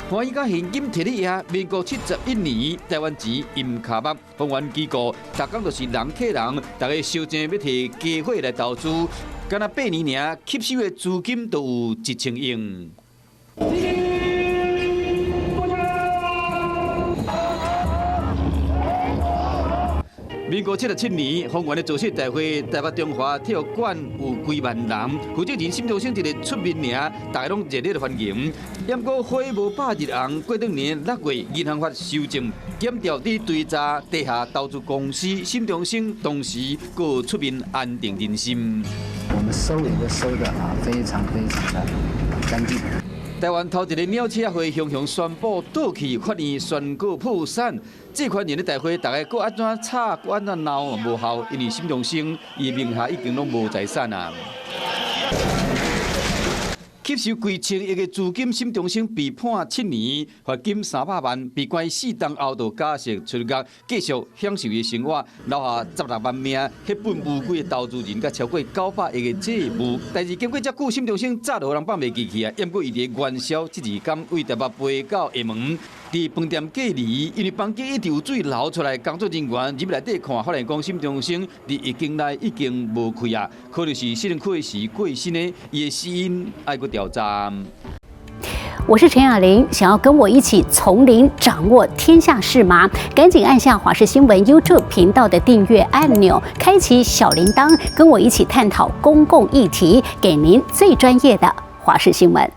欢喜甲现金摕你遐。民国71年，台湾钱印卡目，风源机构，逐工就是人客人，大家烧钱要摕家伙来投资，敢若8年尔，吸收的资金都有1000亿。民国77年，丰原的造势大会，台北中华体育馆有几万人，负责人心中生一个出名名，大家拢热烈的欢迎。不过火无百日红，过当年6月，银行法修正，减掉伫追查地下投资公司，心中生同时个出面安定人心。我们收也都收的非常的干净。台湾头一个鸟车会雄雄宣布倒去，发现宣告破产。这款人的大会，大家搁安怎吵，搁安怎闹无效，因为心中生伊名下已经拢无财产啊。吸收几千亿的资金，心中生被判7年，罚金300万，被关4档后，就假释出狱，继续享受伊生活，留下16万名血本无归的投资人，甲超过900亿的债务。但是经过遮久，心中生早就人放袂记去啊，抑过伊伫元宵即日间为台北飞到厦门。伫饭店隔离，因为房间一直有水流出来，工作人员入内底看，发现讲心中生伫浴缸内已经无开啊，可能是失去时过身的，伊的死因爱搁调查。我是陈雅玲，想要跟我一起从零掌握天下事吗？赶紧按下华视新闻 YouTube 频道的订阅按钮，开启小铃铛，跟我一起探讨公共议题，给您最专业的华视新闻。